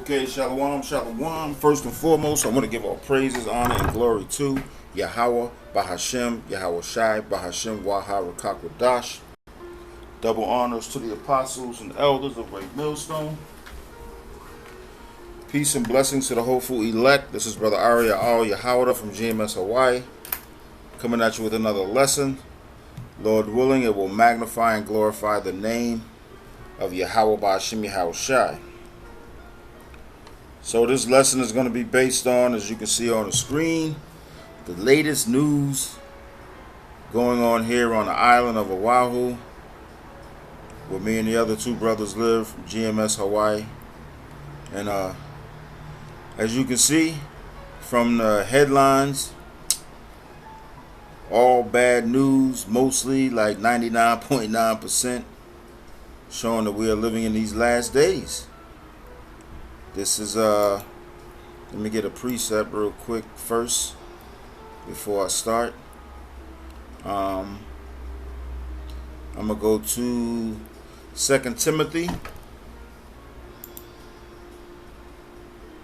Okay, shalom, shalom. First and foremost, I want to give all praises, honor, and glory to Yahweh, Bahashem, Yahweh Shai, Bahashem, Wahara Kakwadash. Double honors to the apostles and elders of Great Millstone. Peace and blessings to the hopeful elect. This is Brother Arya Al Yahweh from GMS Hawaii, coming at you with another lesson. Lord willing, it will magnify and glorify the name of Yahweh Bahashem, Yahweh Shai. So this lesson is going to be based on, as you can see on the screen, the latest news going on here on the island of Oahu, where me and the other two brothers live from GMS Hawaii. And as you can see from the headlines, all bad news, mostly like 99.9%, showing that we are living in these last days. This is, let me get a precept real quick first before I start. I'm going to go to 2 Timothy.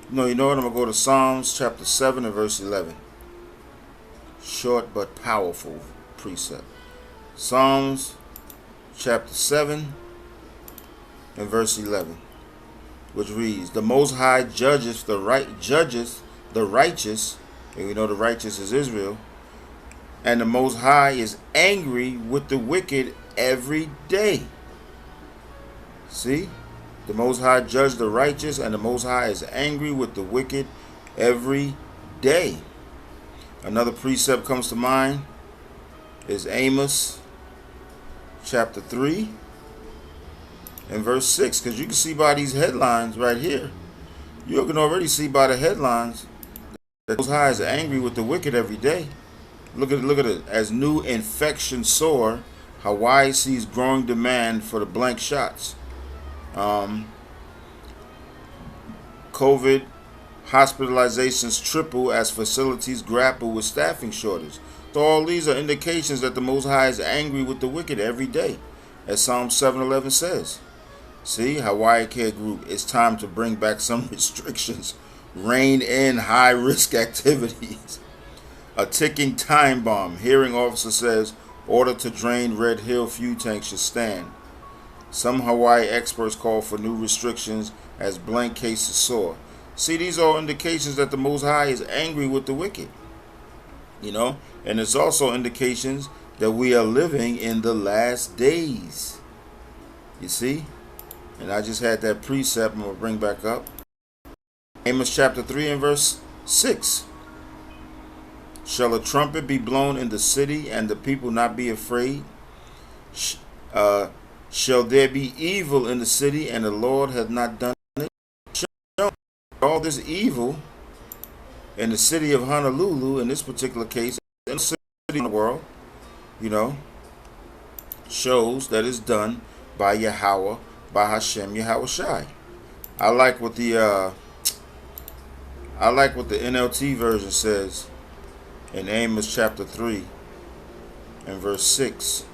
No, you know what? I'm going to go to Psalms chapter 7 and verse 11. Short but powerful precept. Psalms chapter 7 and verse 11. Which reads, "The Most High judgeth the righteous, and we know the righteous is Israel, and the Most High is angry with the wicked every day." See? The Most High judged the righteous, and the Most High is angry with the wicked every day. Another precept comes to mind is Amos chapter 3. In verse 6, because you can see by these headlines right here, you can already see by the headlines that Most High is angry with the wicked every day. Look at it. As new infection soar, Hawaii sees growing demand for the blank shots. COVID hospitalizations triple as facilities grapple with staffing shortage. So all these are indications that the Most High is angry with the wicked every day, as Psalm 7:11 says. See, Hawaii Care Group, it's time to bring back some restrictions. Rein in high-risk activities. A ticking time bomb. Hearing officer says order to drain Red Hill fuel tank should stand. Some Hawaii experts call for new restrictions as blank cases soar. See, these are indications that the Most High is angry with the wicked. You know, and it's also indications that we are living in the last days. You see? And I just had that precept I'm going to bring back up. Amos chapter 3 and verse 6. "Shall a trumpet be blown in the city, and the people not be afraid? Shall there be evil in the city, and the Lord hath not done it? Shall all this evil in the city of Honolulu, in this particular case, in the city in the world, you know, shows that it's done by Yahweh, by Hashem, Yahweh Shai." I like what the NLT version says in Amos chapter 3 and verse 6.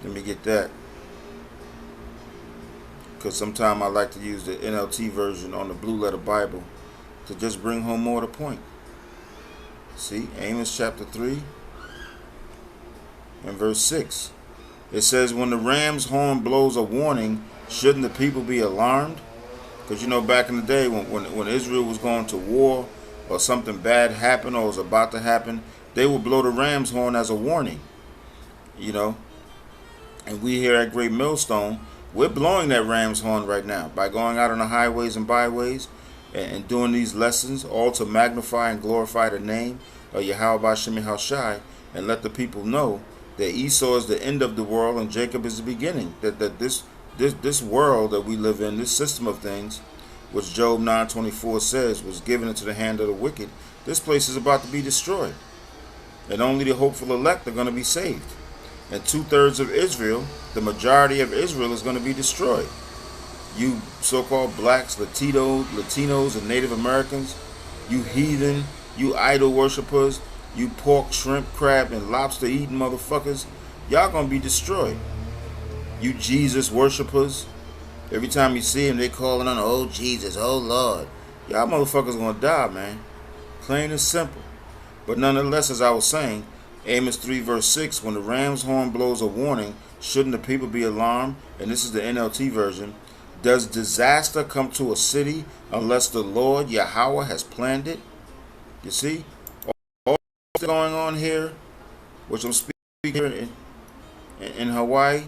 Let me get that, because sometimes I like to use the NLT version on the Blue Letter Bible to just bring home more to the point. See, Amos chapter 3 and verse 6. It says, "When the ram's horn blows a warning, shouldn't the people be alarmed?" Because you know, back in the day when Israel was going to war, or something bad happened or was about to happen, they would blow the ram's horn as a warning. You know, and we here at Great Millstone, we're blowing that ram's horn right now by going out on the highways and byways and doing these lessons, all to magnify and glorify the name of Yahweh Bahashem Yahweh Shai, and let the people know that Esau is the end of the world and Jacob is the beginning. That this world that we live in, this system of things, which Job 9:24 says was given into the hand of the wicked, this place is about to be destroyed. And only the hopeful elect are going to be saved. And 2/3 of Israel, the majority of Israel, is going to be destroyed. You so-called blacks, Latinos, and Native Americans, you heathen, you idol worshippers, you pork, shrimp, crab, and lobster eating motherfuckers, y'all gonna be destroyed. You Jesus worshippers, Every time you see them, they calling on, oh Jesus, oh Lord. Y'all motherfuckers gonna die, man. Plain and simple. But nonetheless, as I was saying, Amos 3 verse 6, when the ram's horn blows a warning, shouldn't the people be alarmed? And this is the NLT version. Does disaster come to a city unless the Lord Yahweh has planned it? You see? All that's going on here, which I'm speaking here in Hawaii,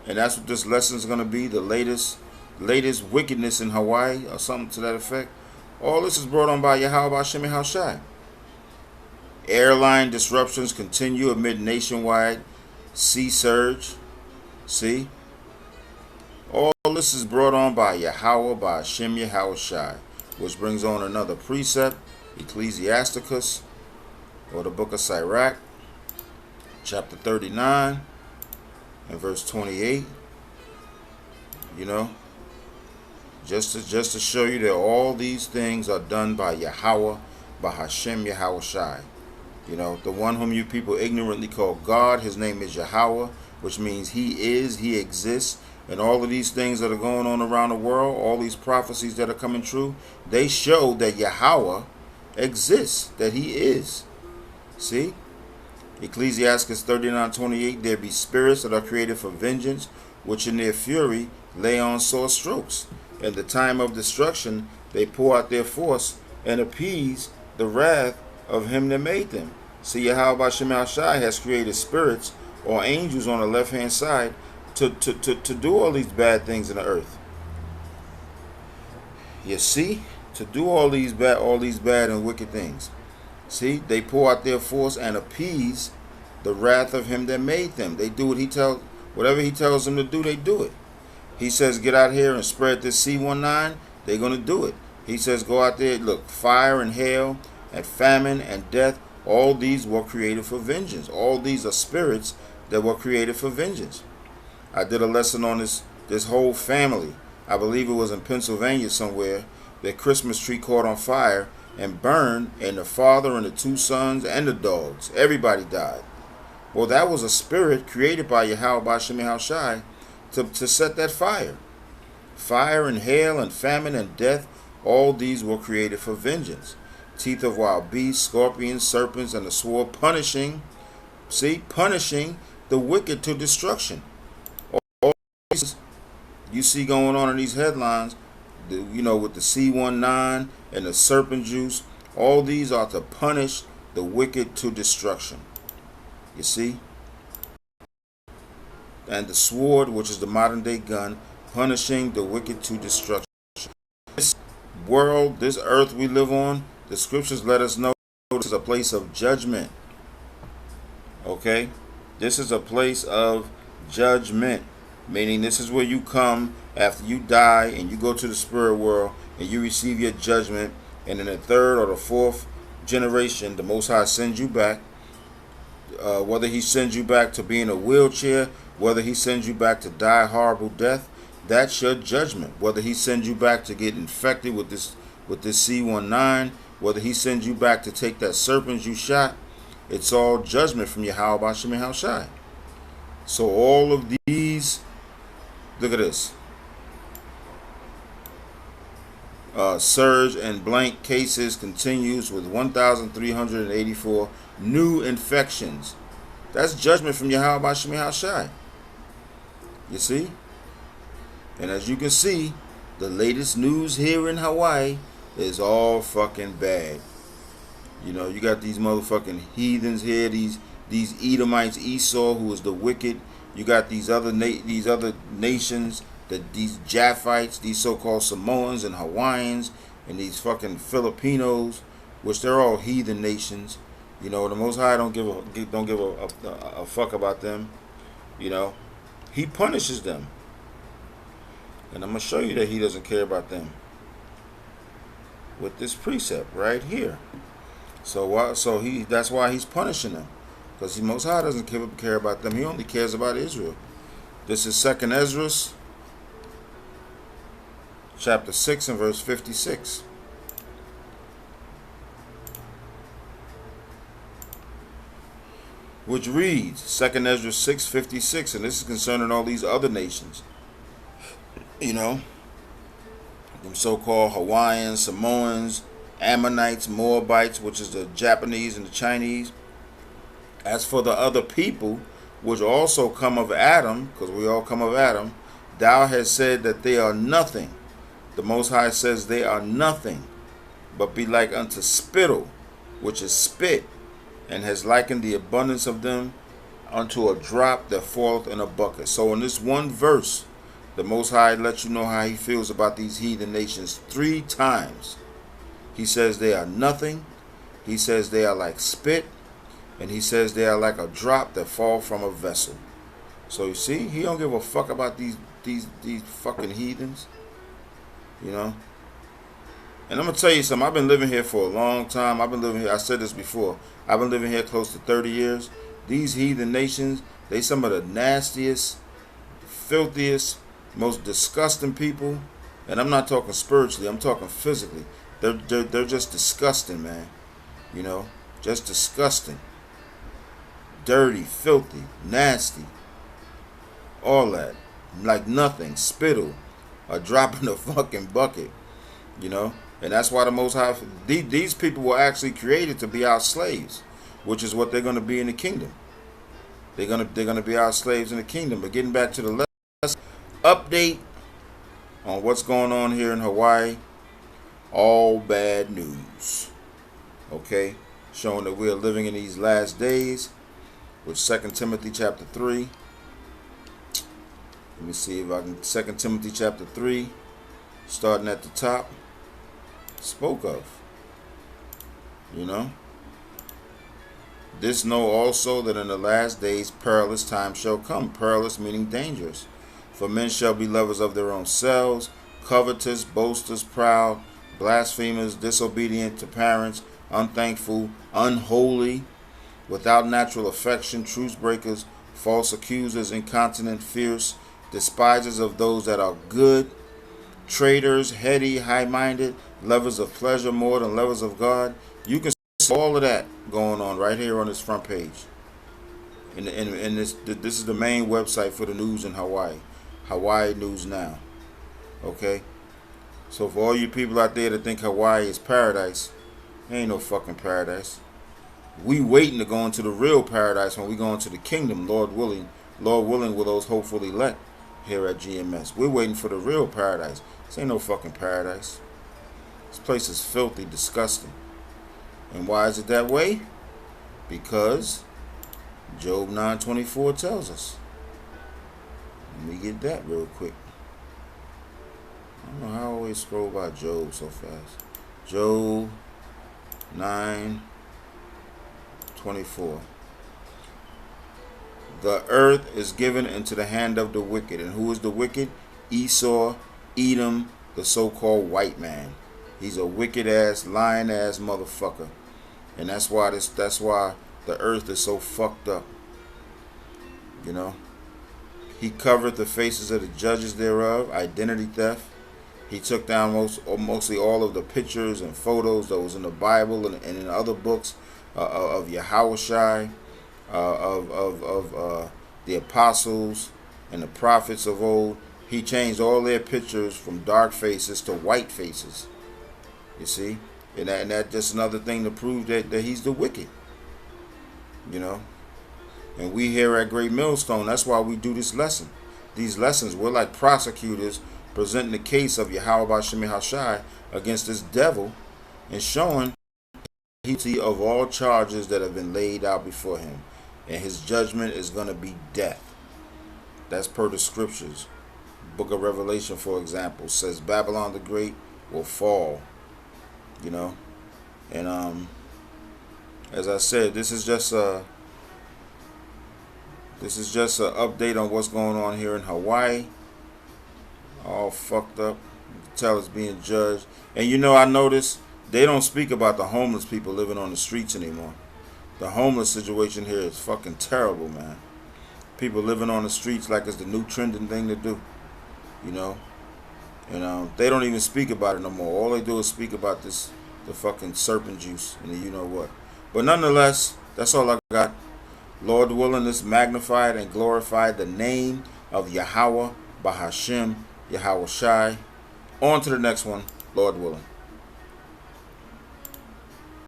and that's what this lesson is going to be, the latest wickedness in Hawaii, or something to that effect. All this is brought on by Yahweh Hashem Yahushai. Airline disruptions continue amid nationwide sea surge. See? All this is brought on by Yahweh, by Hashem Yahushai, which brings on another precept, Ecclesiasticus, or the book of Sirach, chapter 39, and verse 28. You know, just to show you that all these things are done by Yahweh, by Hashem Yahushai. You know, the one whom you people ignorantly call God, his name is Yahweh, which means he exists. And all of these things that are going on around the world, all these prophecies that are coming true, they show that Yahweh exists, that he is. See? Ecclesiastes 39:28, there be spirits that are created for vengeance, which in their fury lay on sore strokes. In the time of destruction, they pour out their force and appease the wrath of him that made them. See, Yahweh Hashem Shai has created spirits or angels on the left-hand side to do all these bad things in the earth. You see? To do all these bad and wicked things. See? They pour out their force and appease the wrath of him that made them. They do what whatever he tells them to do, they do it. He says, get out here and spread this C19, they're going to do it. He says, go out there, look, fire and hail and famine and death, all these were created for vengeance. All these are spirits that were created for vengeance. I did a lesson on this whole family. I believe it was in Pennsylvania somewhere. Their Christmas tree caught on fire and burned, and the father and the two sons and the dogs, everybody died. Well, that was a spirit created by Yahweh Hashem Yahushai to set that fire. Fire and hail and famine and death, all these were created for vengeance. Teeth of wild beasts, scorpions, serpents, and the sword, punishing the wicked to destruction. All these you see going on in these headlines, with the C19 and the serpent juice, all these are to punish the wicked to destruction. You see? And the sword, which is the modern day gun, punishing the wicked to destruction. This world, this earth we live on, the scriptures let us know this is a place of judgment. Okay? This is a place of judgment. Meaning this is where you come after you die and you go to the spirit world and you receive your judgment. And in the third or the fourth generation, the Most High sends you back. Whether he sends you back to be in a wheelchair, whether he sends you back to die a horrible death, that's your judgment. Whether he sends you back to get infected with this C19, whether he sends you back to take that serpent you shot, it's all judgment from Yahweh Hashem Yahushai. So all of these, look at this. Surge and blank cases continues with 1,384 new infections. That's judgment from Yahweh Hashem Yahushai. You see? And as you can see, the latest news here in Hawaii is all fucking bad. You got these motherfucking heathens here, these Edomites, Esau, who is the wicked. You got these other nations, these Japhites, these so-called Samoans and Hawaiians, and these fucking Filipinos, which they're all heathen nations. The Most High don't give a fuck about them. He punishes them, and I'm gonna show you that he doesn't care about them with this precept right here. That's why he's punishing them, because the Most High doesn't care about them. He only cares about Israel. This is 2nd Ezra, chapter 6 and verse 56. Which reads, 2nd Ezra 6:56, and this is concerning all these other nations. You know, them so-called Hawaiians, Samoans, Ammonites, Moabites, which is the Japanese and the Chinese. As for the other people, which also come of Adam, because we all come of Adam, thou hast said that they are nothing. The Most High says they are nothing, but be like unto spittle, which is spit, and has likened the abundance of them unto a drop that falleth in a bucket. So in this one verse, the Most High lets you know how he feels about these heathen nations 3 times. He says they are nothing. He says they are like spit. And he says they are like a drop that fall from a vessel. So you see, he don't give a fuck about these fucking heathens. You know? And I'm going to tell you something. I've been living here for a long time. I've been living here. I said this before. I've been living here close to 30 years. These heathen nations, they some of the nastiest, filthiest, most disgusting people. And I'm not talking spiritually. I'm talking physically. They're just disgusting, man. You know? Just disgusting. Dirty, filthy, nasty. All that. Like nothing. Spittle. A drop in the fucking bucket. You know? And that's why the Most High, these people were actually created to be our slaves, which is what they're going to be in the kingdom. They're going to be our slaves in the kingdom. But getting back to the last update on what's going on here in Hawaii, all bad news. Okay? Showing that we are living in these last days with 2 Timothy chapter 3. Let me see if I can, 2 Timothy chapter 3, starting at the top. Spoke of, you know, this know also that in the last days perilous times shall come. Perilous meaning dangerous. For men shall be lovers of their own selves, covetous, boasters, proud, blasphemers, disobedient to parents, unthankful, unholy, without natural affection, truce breakers, false accusers, incontinent, fierce, despisers of those that are good, traitors, heady, high-minded, lovers of pleasure more than lovers of God. You can see all of that going on right here on this front page. And this is the main website for the news in Hawaii. Hawaii News Now. Okay? So for all you people out there that think Hawaii is paradise, ain't no fucking paradise. We waiting to go into the real paradise when we go into the kingdom, Lord willing. Lord willing, with those hopeful elect here at GMS. We're waiting for the real paradise. This ain't no fucking paradise. This place is filthy, disgusting. And why is it that way? Because Job 9:24 tells us. Let me get that real quick. I don't know how I always scroll by Job so fast. Job 9:24. The earth is given into the hand of the wicked. And who is the wicked? Esau, Edom, the so-called white man. He's a wicked ass, lying ass motherfucker. And that's why the earth is so fucked up. You know? He covered the faces of the judges thereof, identity theft. He took down mostly all of the pictures and photos that was in the Bible and in other books of Yahushua, of the apostles and the prophets of old. He changed all their pictures from dark faces to white faces. You see? And that just another thing to prove that he's the wicked. You know? And we here at Great Millstone, that's why we do this lesson. These lessons, we're like prosecutors presenting the case of Yahweh Bashim Hashai against this devil and showing guilty of all charges that have been laid out before him. And his judgment is going to be death. That's per the scriptures. Book of Revelation, for example, says Babylon the Great will fall. You know? And as I said, this is just an update on what's going on here in Hawaii. All fucked up. You can tell it's being judged. And you know, I noticed they don't speak about the homeless people living on the streets anymore. The homeless situation here is fucking terrible, man. People living on the streets like it's the new trending thing to do. You know? And they don't even speak about it no more. All they do is speak about the fucking serpent juice and the you know what. But nonetheless, that's all I got. Lord willing, this magnified and glorified the name of Yahweh Bahashim Yahweh Shai. On to the next one, Lord willing.